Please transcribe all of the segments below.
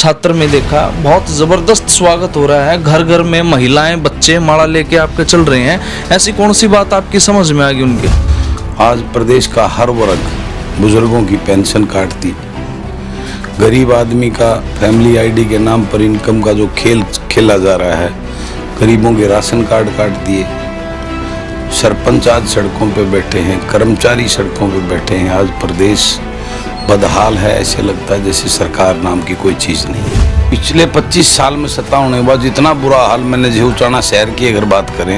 छात्र में देखा, बहुत ज़बरदस्त स्वागत हो रहा है। घर घर में महिलाएं बच्चे माला लेके आपके चल रहे हैं। ऐसी कौन सी बात आपकी समझ में आ गई उनके? आज प्रदेश का हर वर्ग बुजुर्गों की पेंशन काट दी, गरीब आदमी का फैमिली आईडी के नाम पर इनकम का जो खेल खेला जा रहा है, गरीबों के राशन कार्ड काट दिए, सरपंच आज सड़कों पे बैठे हैं, कर्मचारी सड़कों पे बैठे हैं। आज प्रदेश बदहाल है, ऐसे लगता है जैसे सरकार नाम की कोई चीज़ नहीं है। पिछले 25 साल में सत्ता होने के बाद इतना बुरा हाल मैंने जो उचाना शहर की अगर बात करें,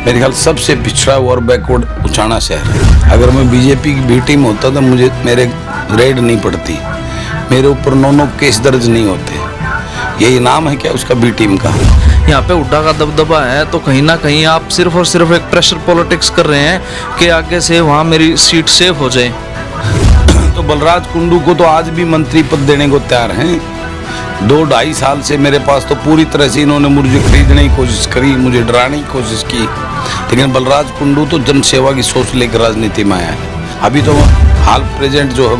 मेरे ख्याल सबसे पिछड़ा और बैकवर्ड उचाना शहर है। अगर मैं बीजेपी की बी टीम होता तो मुझे मेरे रेड नहीं पड़ती, मेरे ऊपर 9 केस दर्ज नहीं होते। यही नाम है क्या उसका, बी टीम का। यहाँ पे हुड्डा का दबदबा है, तो कहीं ना कहीं आप सिर्फ और सिर्फ एक प्रेशर पॉलिटिक्स कर रहे हैं कि आगे से वहाँ मेरी सीट सेफ हो जाए। तो बलराज कुंडू को तो आज भी मंत्री पद देने को तैयार हैं। 2-2.5 साल से मेरे पास तो पूरी तरह से इन्होंने मुझे खरीदने की कोशिश करी, मुझे डराने की कोशिश की, लेकिन बलराज कुंडू तो जनसेवा की सोच लेकर राजनीति में आया है। अभी तो हाल प्रेजेंट जो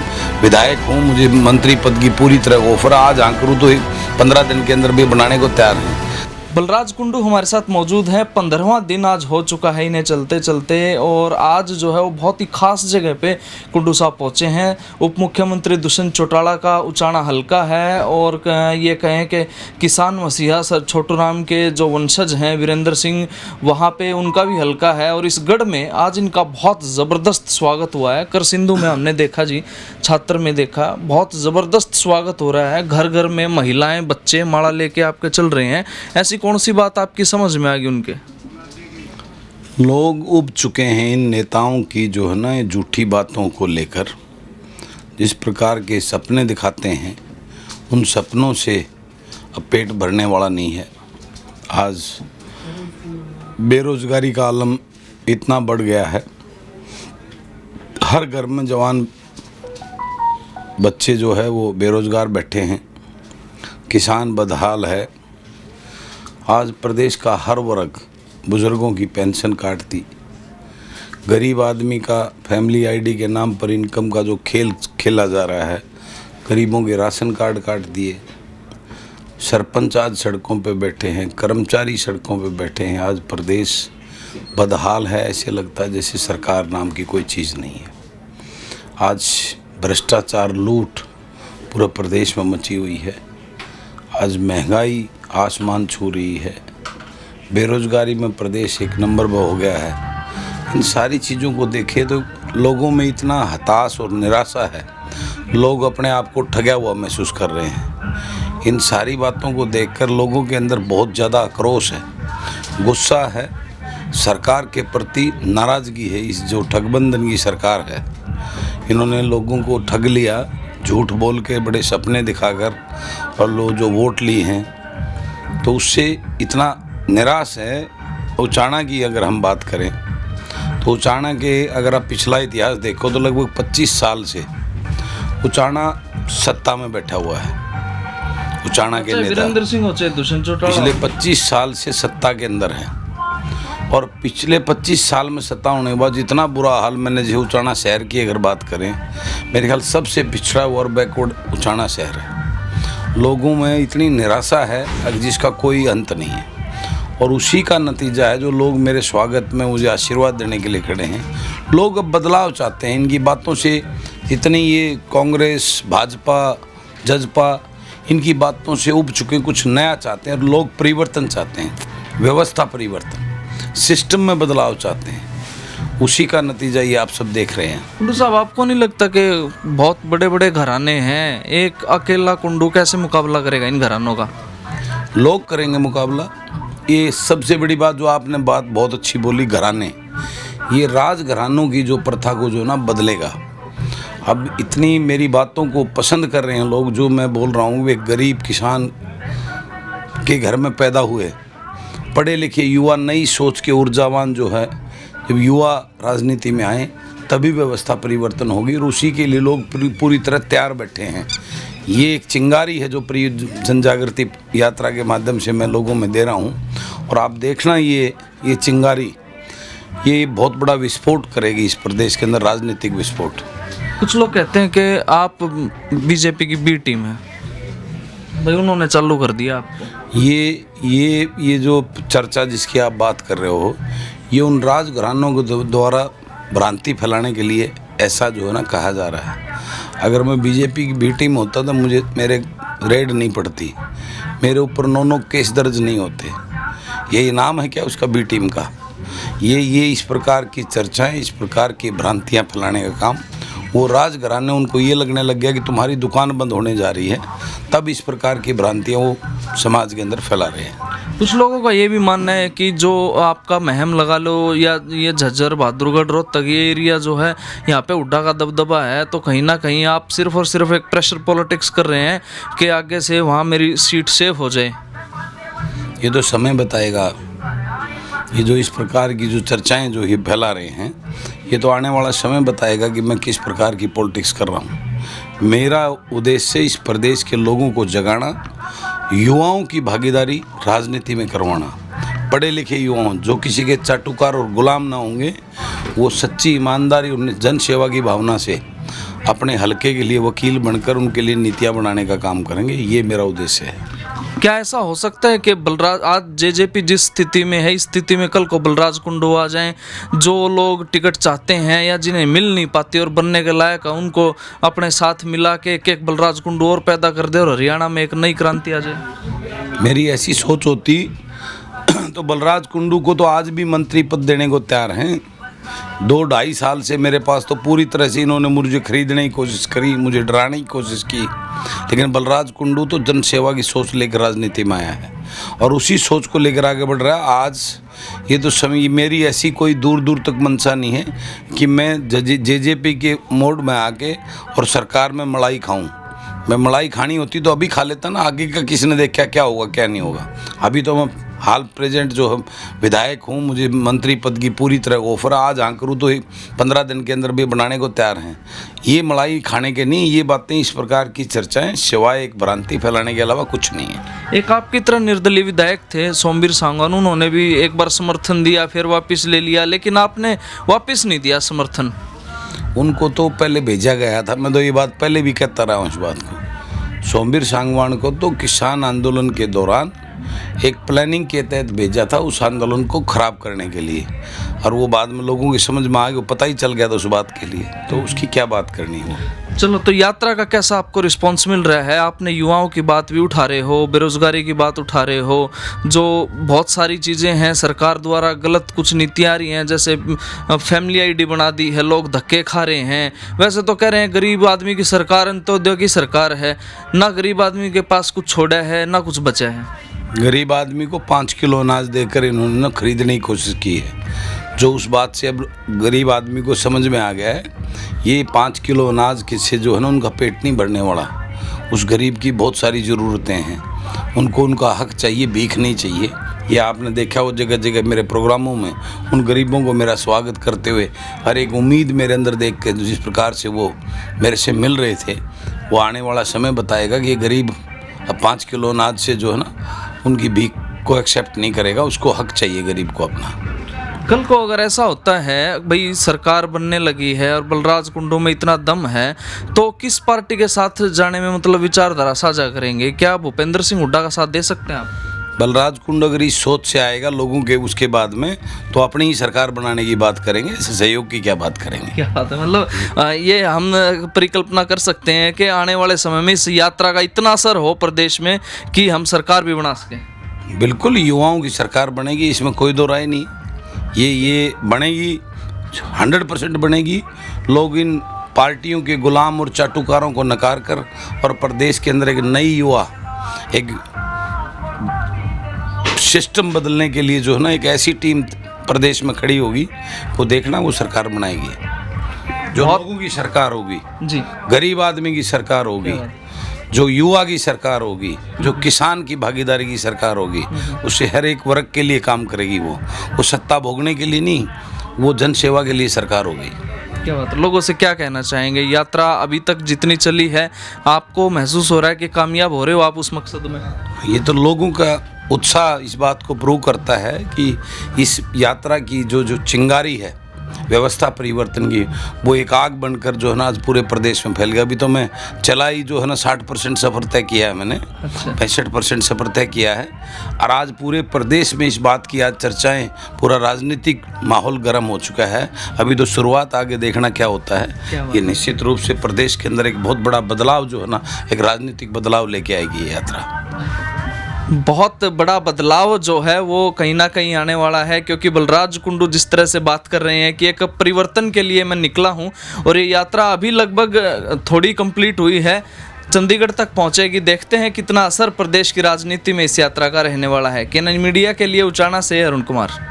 विधायक हूँ, मुझे मंत्री पद की पूरी तरह ऑफर आज हाँ करूँ तो 15 दिन के अंदर भी बनाने को तैयार है। बलराज कुंडू हमारे साथ मौजूद है। 15वां दिन आज हो चुका है इन्हें चलते चलते, और आज जो है वो बहुत ही खास जगह पे कुंडू साहब पहुंचे हैं। उप मुख्यमंत्री दुष्यंत चौटाला का उचाना हल्का है, और ये कहें कि किसान मसीहा सर छोटू राम के जो वंशज हैं वीरेंद्र सिंह, वहाँ पे उनका भी हल्का है। और इस गढ़ में आज इनका बहुत ज़बरदस्त स्वागत हुआ है। कर सिंधु में हमने देखा जी, छात्र में देखा, बहुत ज़बरदस्त स्वागत हो रहा है। घर घर में महिलाएँ बच्चे माला लेके आपके चल रहे हैं। ऐसी कौन सी बात आपकी समझ में आ गई उनके? लोग उब चुके हैं इन नेताओं की जो है ना ये झूठी बातों को लेकर। जिस प्रकार के सपने दिखाते हैं, उन सपनों से अब पेट भरने वाला नहीं है। आज बेरोजगारी का आलम इतना बढ़ गया है, हर घर में जवान बच्चे जो है वो बेरोजगार बैठे हैं, किसान बदहाल है। आज प्रदेश का हर वर्ग बुजुर्गों की पेंशन काट दी, गरीब आदमी का फैमिली आईडी के नाम पर इनकम का जो खेल खेला जा रहा है, गरीबों के राशन कार्ड काट दिए, सरपंच आज सड़कों पे बैठे हैं, कर्मचारी सड़कों पे बैठे हैं। आज प्रदेश बदहाल है, ऐसे लगता है जैसे सरकार नाम की कोई चीज़ नहीं है। आज भ्रष्टाचार लूट पूरे प्रदेश में मची हुई है। आज महंगाई आसमान छू रही है, बेरोजगारी में प्रदेश 1 नंबर पर हो गया है। इन सारी चीज़ों को देखें तो लोगों में इतना हताश और निराशा है, लोग अपने आप को ठगा हुआ महसूस कर रहे हैं। इन सारी बातों को देखकर लोगों के अंदर बहुत ज़्यादा आक्रोश है, गुस्सा है, सरकार के प्रति नाराज़गी है। इस जो ठगबंधन की सरकार है, इन्होंने लोगों को ठग लिया, झूठ बोल के बड़े सपने दिखाकर, और लोग जो वोट लिए हैं तो उससे इतना निराश है। उचाना की अगर हम बात करें तो उचाना के अगर आप पिछला इतिहास देखो तो लगभग 25 साल से उचाना सत्ता में बैठा हुआ है। उचाना के नेता वीरेंद्र सिंह हो चाहे दुष्यंत चौटाला, पिछले 25 साल से सत्ता के अंदर है, और पिछले 25 साल में सत्ता होने के बाद इतना बुरा हाल मैंने जो उचाना शहर की अगर बात करें, मेरे ख्याल सबसे पिछड़ा और बैकवर्ड उचाना शहर है। लोगों में इतनी निराशा है जिसका कोई अंत नहीं है, और उसी का नतीजा है जो लोग मेरे स्वागत में मुझे आशीर्वाद देने के लिए खड़े हैं। लोग अब बदलाव चाहते हैं। इनकी बातों से इतनी ये कांग्रेस, भाजपा, जजपा, इनकी बातों से उब चुके, कुछ नया चाहते हैं। लोग परिवर्तन चाहते हैं, व्यवस्था परिवर्तन, सिस्टम में बदलाव चाहते हैं। उसी का नतीजा ये आप सब देख रहे हैं। कुंडू साहब, आपको नहीं लगता कि बहुत बड़े बड़े घराने हैं, एक अकेला कुंडू कैसे मुकाबला करेगा इन घरानों का? लोग करेंगे मुकाबला। ये सबसे बड़ी बात जो आपने बात बहुत अच्छी बोली, घराने, ये राजघरानों की जो प्रथा को जो ना बदलेगा। अब इतनी मेरी बातों को पसंद कर रहे हैं लोग, जो मैं बोल रहा हूँ, वे गरीब किसान के घर में पैदा हुए, पढ़े लिखे युवा, नई सोच के ऊर्जावान जो है, जब युवा राजनीति में आए तभी व्यवस्था परिवर्तन होगी, और उसी के लिए लोग पूरी तरह तैयार बैठे हैं। ये एक चिंगारी है जो जन जागृति यात्रा के माध्यम से मैं लोगों में दे रहा हूँ, और आप देखना ये चिंगारी ये बहुत बड़ा विस्फोट करेगी इस प्रदेश के अंदर, राजनीतिक विस्फोट। कुछ लोग कहते हैं कि आप बीजेपी की बी टीम है। भाई उन्होंने चालू कर दिया आपको। ये जो चर्चा जिसकी आप बात कर रहे हो, ये उन राजघरानों के द्वारा भ्रांति फैलाने के लिए ऐसा जो है ना कहा जा रहा है। अगर मैं बीजेपी की बी टीम होता तो मेरे रेड नहीं पड़ती, मेरे ऊपर 9 केस दर्ज नहीं होते। यही नाम है क्या उसका, बी टीम का। ये इस प्रकार की चर्चाएं, इस प्रकार की भ्रांतियां फैलाने का काम, वो राजघराने उनको ये लगने लग गया कि तुम्हारी दुकान बंद होने जा रही है, तब इस प्रकार की भ्रांतियां वो समाज के अंदर फैला रहे हैं। कुछ लोगों का ये भी मानना है कि जो आपका महम लगा लो या ये झज्जर, बहादुरगढ़, रोहतक, ये एरिया जो है यहाँ पे हुड्डा का दबदबा है, तो कहीं ना कहीं आप सिर्फ और सिर्फ एक प्रेशर पॉलिटिक्स कर रहे हैं कि आगे से वहाँ मेरी सीट सेफ हो जाए। ये तो समय बताएगा। ये जो इस प्रकार की जो चर्चाएं जो ये फैला रहे हैं, ये तो आने वाला समय बताएगा कि मैं किस प्रकार की पॉलिटिक्स कर रहा हूँ। मेरा उद्देश्य इस प्रदेश के लोगों को जगाना, युवाओं की भागीदारी राजनीति में करवाना। पढ़े लिखे युवा जो किसी के चाटुकार और गुलाम ना होंगे, वो सच्ची ईमानदारी और जन सेवा की भावना से अपने हलके के लिए वकील बनकर उनके लिए नीतियाँ बनाने का काम करेंगे। ये मेरा उद्देश्य है। क्या ऐसा हो सकता है कि बलराज, आज जेजेपी जिस स्थिति में है, इस स्थिति में कल को बलराज कुंडू आ जाएं, जो लोग टिकट चाहते हैं या जिन्हें मिल नहीं पाती और बनने के लायक है, उनको अपने साथ मिला के एक बलराज कुंडू और पैदा कर दे और हरियाणा में एक नई क्रांति आ जाए? मेरी ऐसी सोच होती तो बलराज कुंडू को तो आज भी मंत्री पद देने को तैयार हैं। 2-2.5 साल से मेरे पास तो पूरी तरह से इन्होंने मुझे खरीदने की कोशिश करी, मुझे डराने की कोशिश की, लेकिन बलराज कुंडू तो जन सेवा की सोच लेकर राजनीति में आया है और उसी सोच को लेकर आगे बढ़ रहा है। आज ये तो समय, मेरी ऐसी कोई दूर दूर तक मंशा नहीं है कि मैं जेजेपी के मोड में आके और सरकार में मलाई खाऊं। मैं मलाई खानी होती तो अभी खा लेता ना, आगे का किसने देखा क्या होगा क्या नहीं होगा। अभी तो मैं हाल प्रेजेंट जो विधायक हूँ, मुझे मंत्री पद की पूरी तरह ऑफर आज हाँ करूँ तो 15 दिन के अंदर भी बनाने को तैयार हैं। ये मलाई खाने के नहीं, ये बातें, इस प्रकार की चर्चाएं सिवाय एक भ्रांति फैलाने के अलावा कुछ नहीं है। एक आपकी तरह निर्दलीय विधायक थे सोमवीर सांगवान, उन्होंने भी एक बार समर्थन दिया, फिर वापस ले लिया, लेकिन आपने वापस नहीं दिया समर्थन। उनको तो पहले भेजा गया था, मैं तो ये बात पहले भी कहता रहा हूँ इस बात को। सोमवीर सांगवान को तो किसान आंदोलन के दौरान एक प्लानिंग के तहत भेजा था उस आंदोलन को खराब करने के लिए, और वो बाद में लोगों की समझ में आ गया, पता ही चल गया था उस बात के लिए, तो उसकी क्या बात करनी हो। चलो, तो यात्रा का कैसा आपको रिस्पांस मिल रहा है? आपने युवाओं की बात भी उठा रहे हो, बेरोजगारी की बात उठा रहे हो, जो बहुत सारी चीज़ें हैं सरकार द्वारा गलत कुछ नीतियाँ आ रही हैं, जैसे फैमिली आईडी बना दी है, लोग धक्के खा रहे हैं। वैसे तो कह रहे हैं गरीब आदमी की सरकार, अंत्योदय की सरकार है, ना गरीब आदमी के पास कुछ छोड़ा है ना कुछ बचा है। गरीब आदमी को 5 किलो अनाज देकर इन्होंने खरीदने की कोशिश की है। जो उस बात से अब गरीब आदमी को समझ में आ गया है, ये 5 किलो अनाज किससे जो है ना उनका पेट नहीं भरने वाला। उस गरीब की बहुत सारी ज़रूरतें हैं, उनको उनका हक चाहिए, भीख नहीं चाहिए। ये आपने देखा वो जगह जगह मेरे प्रोग्रामों में उन गरीबों को मेरा स्वागत करते हुए, हर एक उम्मीद मेरे अंदर देख के जिस प्रकार से वो मेरे से मिल रहे थे, वो आने वाला समय बताएगा कि ये गरीब अब 5 किलो अनाज से जो है ना उनकी भीख को एक्सेप्ट नहीं करेगा। उसको हक चाहिए गरीब को अपना। कल को अगर ऐसा होता है भाई सरकार बनने लगी है और बलराज कुंडू में इतना दम है, तो किस पार्टी के साथ जाने में मतलब विचारधारा साझा करेंगे? क्या भूपेंद्र सिंह हुड्डा का साथ दे सकते हैं आप? बलराज कुंडू अगर इस सोच से आएगा लोगों के, उसके बाद में तो अपनी ही सरकार बनाने की बात करेंगे, इससे सहयोग की क्या बात करेंगे? क्या बात है, मतलब ये हम परिकल्पना कर सकते हैं कि आने वाले समय में इस यात्रा का इतना असर हो प्रदेश में कि हम सरकार भी बना सकें। बिल्कुल, युवाओं की सरकार बनेगी, इसमें कोई दो राय नहीं। ये बनेगी, 100% बनेगी। लोग इन पार्टियों के गुलाम और चाटुकारों को नकार कर और प्रदेश के अंदर एक नई युवा, एक सिस्टम बदलने के लिए जो है ना एक ऐसी टीम प्रदेश में खड़ी होगी, वो देखना वो सरकार बनाएगी, जो लोगों की सरकार होगी जी, गरीब आदमी की सरकार होगी, जो युवा की सरकार होगी, जो किसान की भागीदारी की सरकार होगी, उससे हर एक वर्ग के लिए काम करेगी। वो सत्ता भोगने के लिए नहीं, वो जन सेवा के लिए सरकार होगी। क्या बात है, लोगों से क्या कहना चाहेंगे? यात्रा अभी तक जितनी चली है, आपको महसूस हो रहा है कि कामयाब हो रहे हो आप उस मकसद में? ये तो लोगों का उत्साह इस बात को प्रूव करता है कि इस यात्रा की जो चिंगारी है व्यवस्था परिवर्तन की, वो एक आग बनकर जो है ना आज पूरे प्रदेश में फैल गया। अभी तो मैं चला ही जो है ना 60% सफ़र तय किया है मैंने, 65% सफ़र तय किया है। और आज पूरे प्रदेश में इस बात की आज चर्चाएं, पूरा राजनीतिक माहौल गर्म हो चुका है। अभी तो शुरुआत, आगे देखना क्या होता है। ये निश्चित रूप से प्रदेश के अंदर एक बहुत बड़ा बदलाव जो है ना, एक राजनीतिक बदलाव लेके आएगी ये यात्रा। बहुत बड़ा बदलाव जो है वो कहीं ना कहीं आने वाला है, क्योंकि बलराज कुंडू जिस तरह से बात कर रहे हैं कि एक परिवर्तन के लिए मैं निकला हूं, और ये यात्रा अभी लगभग थोड़ी कंप्लीट हुई है, चंडीगढ़ तक पहुंचेगी। देखते हैं कितना असर प्रदेश की राजनीति में इस यात्रा का रहने वाला है। केनन मीडिया के लिए उचाना से अरुण कुमार।